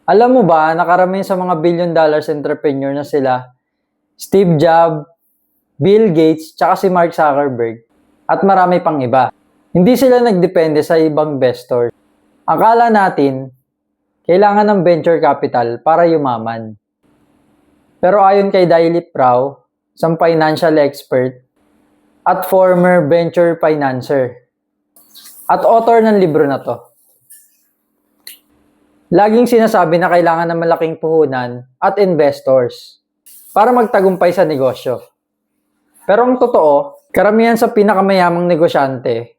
Alam mo ba, nakaramihan sa mga billion dollars entrepreneur na sila, Steve Jobs, Bill Gates, tsaka si Mark Zuckerberg, at marami pang iba. Hindi sila nagdepende sa ibang investor. Akala natin, kailangan ng venture capital para yumaman. Pero ayon kay Dailip Rao, isang financial expert at former venture financer, at author ng libro na to, laging sinasabi na kailangan ng malaking puhunan at investors para magtagumpay sa negosyo. Pero ang totoo, karamihan sa pinakamayamang negosyante,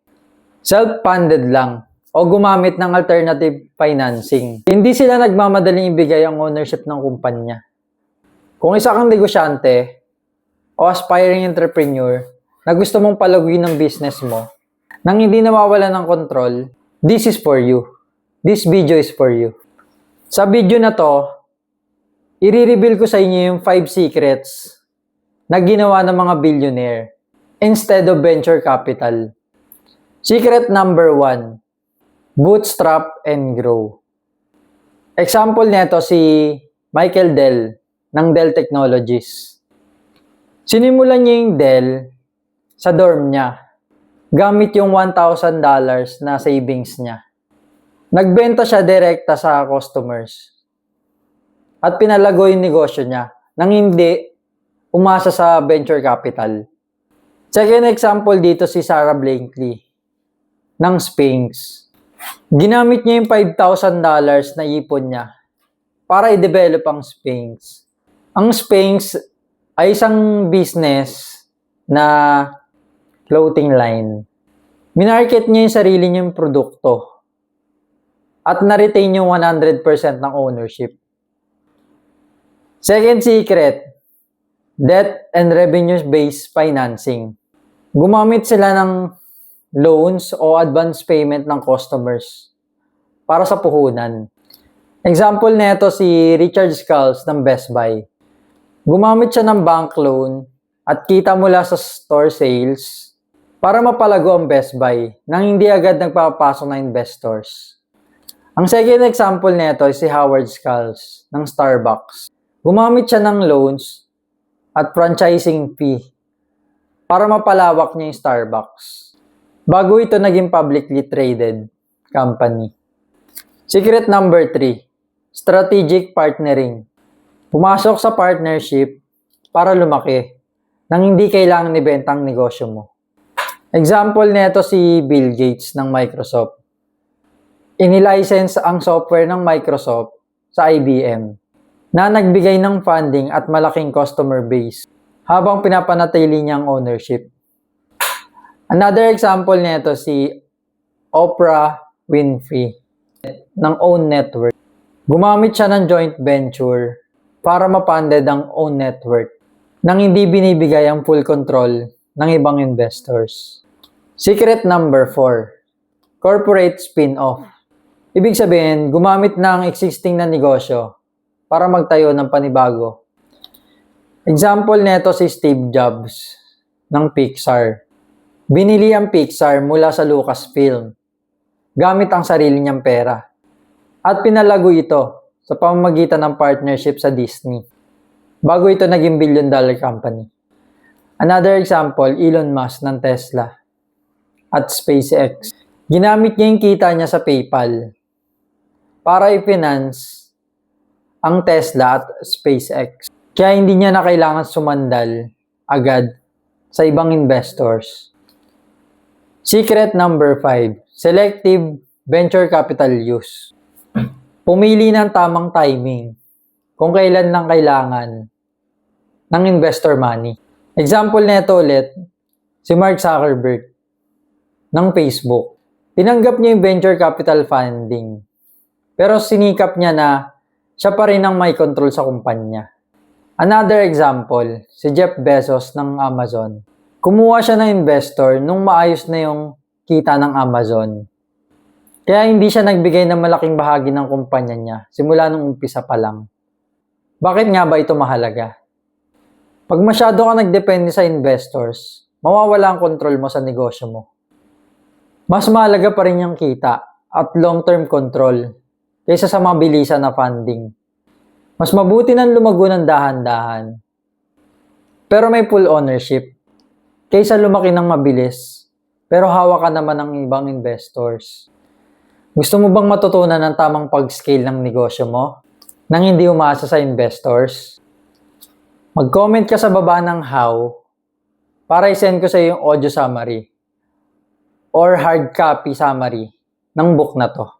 self-funded lang o gumamit ng alternative financing. Hindi sila nagmamadaling ibigay ang ownership ng kumpanya. Kung isa kang negosyante o aspiring entrepreneur na gusto mong palaguin ang business mo nang hindi nawawala ng control, this is for you. This video is for you. Sa video na to, i-reveal ko sa inyo yung 5 secrets na ginawa ng mga billionaire instead of venture capital. Secret number 1, bootstrap and grow. Example nito si Michael Dell ng Dell Technologies. Sinimulan niya yung Dell sa dorm niya gamit yung $1,000 na savings niya. Nagbenta siya direkta sa customers at pinalago yung negosyo niya nang hindi umasa sa venture capital. Second example dito si Sarah Blakely ng Spanx. Ginamit niya yung $5,000 na ipon niya para i-develop ang Spanx. Ang Spanx ay isang business na clothing line. Minarket niya yung sarili niyang produkto at na-retain yung 100% ng ownership. Second secret, debt and revenue-based financing. Gumamit sila ng loans o advance payment ng customers para sa puhunan. Example nito si Richard Skulls ng Best Buy. Gumamit siya ng bank loan at kita mula sa store sales para mapalago ang Best Buy nang hindi agad nagpapasok na investors. Ang second example nito ay si Howard Skulls ng Starbucks. Gumamit siya ng loans at franchising fee para mapalawak niya yung Starbucks bago ito naging publicly traded company. Secret number 3, strategic partnering. Pumasok sa partnership para lumaki nang hindi kailangan ibenta ang negosyo mo. Example nito si Bill Gates ng Microsoft. Inilicense ang software ng Microsoft sa IBM na nagbigay ng funding at malaking customer base habang pinapanatili niya ang ownership. Another example nito si Oprah Winfrey ng Own Network. Gumamit siya ng joint venture para mapunded ang Own Network nang hindi binibigay ang full control ng ibang investors. Secret number 4, corporate spin-off. Ibig sabihin, gumamit ng existing na negosyo para magtayo ng panibago. Example nito si Steve Jobs ng Pixar. Binili ang Pixar mula sa Lucasfilm gamit ang sarili niyang pera at pinalago ito sa pamamagitan ng partnership sa Disney bago ito naging billion-dollar company. Another example, Elon Musk ng Tesla at SpaceX. Ginamit niya yung kita niya sa PayPal para i-finance ang Tesla at SpaceX. Kaya hindi niya na kailangan sumandal agad sa ibang investors. Secret number 5, selective venture capital use. Pumili ng tamang timing kung kailan nang kailangan ng investor money. Example nito ulit, si Mark Zuckerberg ng Facebook. Tinanggap niya yung venture capital funding. Pero sinikap niya na siya pa rin ang may control sa kumpanya. Another example, si Jeff Bezos ng Amazon. Kumuha siya ng investor nung maayos na yung kita ng Amazon. Kaya hindi siya nagbigay ng malaking bahagi ng kumpanya niya simula nung umpisa pa lang. Bakit nga ba ito mahalaga? Pag masyado ka nagdepende sa investors, mawawala ang control mo sa negosyo mo. Mas mahalaga pa rin yung kita at long-term control kaysa sa mabilisan na funding. Mas mabuti nang lumago ng dahan-dahan, pero may full ownership, kaysa lumaki ng mabilis, pero hawak ka naman ng ibang investors. Gusto mo bang matutunan ng tamang pag-scale ng negosyo mo nang hindi umaasa sa investors? Mag-comment ka sa baba ng how para i-send ko sa iyo yung audio summary or hard copy summary ng book na to.